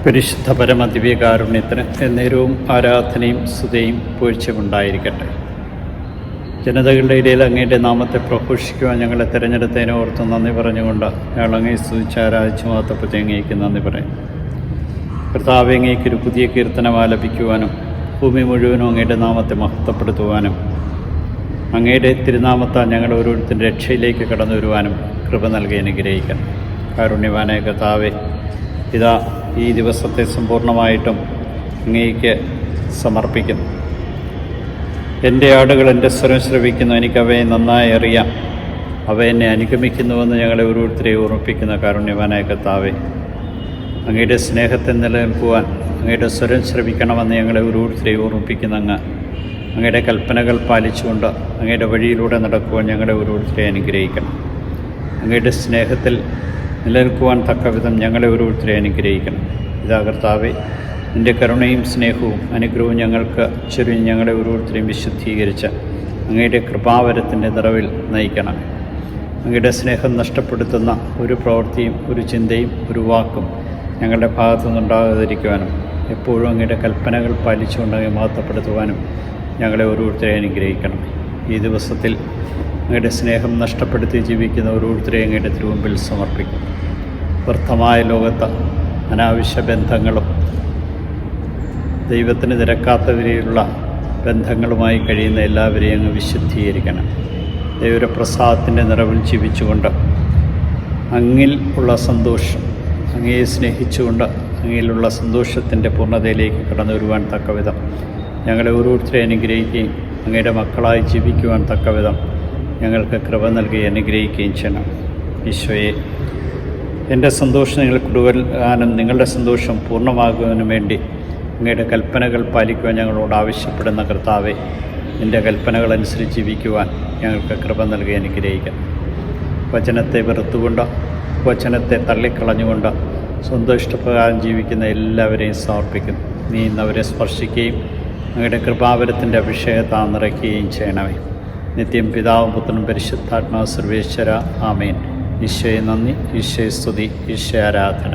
പരിശുദ്ധ പരമദിവ്യകാരുണ്യത്തിന് എന്നേരവും ആരാധനയും സ്തുതിയും പുകഴ്ചയുമുണ്ടായിരിക്കട്ടെ. ജനതകളുടെ ഇടയിൽ അങ്ങയുടെ നാമത്തെ പ്രഘോഷിക്കുവാൻ ഞങ്ങളെ തിരഞ്ഞെടുത്തതിനെ ഓർത്ത് നന്ദി പറഞ്ഞുകൊണ്ട് ഞങ്ങൾ അങ്ങയെ സ്തുതിച്ച് ആരാധിച്ചു മാത്തപ്പറ്റി അങ്ങേക്ക് നന്ദി പറയും. കർത്താവേ, അങ്ങേക്കൊരു പുതിയ കീർത്തനം ആലപിക്കുവാനും ഭൂമി മുഴുവനും അങ്ങയുടെ നാമത്തെ മഹത്വപ്പെടുത്തുവാനും അങ്ങയുടെ തിരുനാമത്താൽ ഞങ്ങൾ ഓരോരുത്തരും രക്ഷയിലേക്ക് കടന്നു വരുവാനും കൃപ നൽകി അനുഗ്രഹിക്കണം. കാരുണ്യവാനായ കർത്താവേ, ഇതാ ഈ ദിവസത്തെ സമ്പൂർണ്ണമായിട്ടും അങ്ങേക്ക് സമർപ്പിക്കുന്നു. എൻ്റെ ആടുകൾ എൻ്റെ സ്വരം ശ്രവിക്കുന്നു, എനിക്കവയെ നന്നായി അറിയാം, അവ എന്നെ അനുഗമിക്കുന്നുവെന്ന് ഞങ്ങളെ ഓരോരുത്തരെയും ഓർമ്മിപ്പിക്കുന്ന കാരുണ്യവാനായ കർത്താവേ, അങ്ങയുടെ സ്നേഹത്തെ നിലനിൽക്കുവാൻ അങ്ങയുടെ സ്വരം ശ്രവിക്കണമെന്ന് ഞങ്ങളെ ഓരോരുത്തരെയും ഓർമ്മിപ്പിക്കുന്ന അങ്ങയുടെ കൽപ്പനകൾ പാലിച്ചുകൊണ്ട് അങ്ങയുടെ വഴിയിലൂടെ നടക്കുവാൻ ഞങ്ങളെ ഓരോരുത്തരെയും അനുഗ്രഹിക്കണം. അങ്ങയുടെ സ്നേഹത്തിൽ നിലനിൽക്കുവാൻ തക്കവിധം ഞങ്ങളെ ഓരോരുത്തരെയും അനുഗ്രഹിക്കണം. ഇതാ കർത്താവേ, നിൻ്റെ കരുണയും സ്നേഹവും അനുഗ്രഹവും ഞങ്ങൾക്ക് ചൊരിഞ്ഞ് ഞങ്ങളെ ഓരോരുത്തരെയും വിശുദ്ധീകരിച്ച് അങ്ങയുടെ കൃപാവരത്തിൻ്റെ നിറവിൽ നയിക്കണം. അങ്ങയുടെ സ്നേഹം നഷ്ടപ്പെടുത്തുന്ന ഒരു പ്രവൃത്തിയും ഒരു ചിന്തയും ഒരു വാക്കും ഞങ്ങളുടെ ഭാഗത്തു നിന്നുണ്ടാകാതിരിക്കുവാനും എപ്പോഴും അങ്ങയുടെ കൽപ്പനകൾ പാലിച്ചുകൊണ്ട് അങ്ങയെ മഹത്വപ്പെടുത്തുവാനും ഞങ്ങളെ ഓരോരുത്തരെയും അനുഗ്രഹിക്കണം. ഈ ദിവസത്തിൽ അങ്ങയുടെ സ്നേഹം നഷ്ടപ്പെടുത്തി ജീവിക്കുന്ന ഓരോരുത്തരെയും അങ്ങയുടെ തിരുമുമ്പിൽ സമർപ്പിക്കും. വ്യർത്ഥമായ ലോകത്ത് അനാവശ്യ ബന്ധങ്ങളും ദൈവത്തിന് നിരക്കാത്തവരെയുള്ള ബന്ധങ്ങളുമായി കഴിയുന്ന എല്ലാവരെയും അങ്ങ് വിശുദ്ധീകരിക്കണം. ദൈവപ്രസാദത്തിൻ്റെ നിറവിൽ ജീവിച്ചുകൊണ്ട് അങ്ങിൽ ഉള്ള സന്തോഷം, അങ്ങയെ സ്നേഹിച്ചുകൊണ്ട് അങ്ങയിലുള്ള സന്തോഷത്തിൻ്റെ പൂർണ്ണതയിലേക്ക് കടന്നു വരുവാൻ തക്കവിധം ഞങ്ങളെ ഓരോരുത്തരെയും അനുഗ്രഹിക്കുകയും അങ്ങയുടെ മക്കളായി ജീവിക്കുവാൻ തക്കവിധം ഞങ്ങൾക്ക് കൃപ നൽകി അനുഗ്രഹിക്കുകയും ചെയ്യണം. ഈശോയെ, എൻ്റെ സന്തോഷം നിങ്ങൾ കൊടുക്കാനും നിങ്ങളുടെ സന്തോഷം പൂർണ്ണമാകുവാനും വേണ്ടി അങ്ങയുടെ കൽപ്പനകൾ പാലിക്കുവാൻ ഞങ്ങളോട് ആവശ്യപ്പെടുന്ന കർത്താവെ, എൻ്റെ കൽപ്പനകളനുസരിച്ച് ജീവിക്കുവാൻ ഞങ്ങൾക്ക് കൃപ നൽകി അനുഗ്രഹിക്കണം. വചനത്തെ വെറുത്തുകൊണ്ട് വചനത്തെ തള്ളിക്കളഞ്ഞുകൊണ്ട് സ്വന്തം ഇഷ്ടപ്രകാരം ജീവിക്കുന്ന എല്ലാവരെയും സമർപ്പിക്കുന്നു. നീ ഇന്നവരെ സ്പർശിക്കുകയും അങ്ങയുടെ കൃപാവരത്തിൻ്റെ അഭിഷേകത്താൽ നിറയ്ക്കുകയും ചെയ്യണമേ. നിത്യം പിതാവും പുത്രനും പരിശുദ്ധാത്മാവ് സർവേശ്വര. ആമേൻ. ഈശോയെ നന്ദി, ഈശോയെ സ്തുതി, ഈശോ ആരാധന.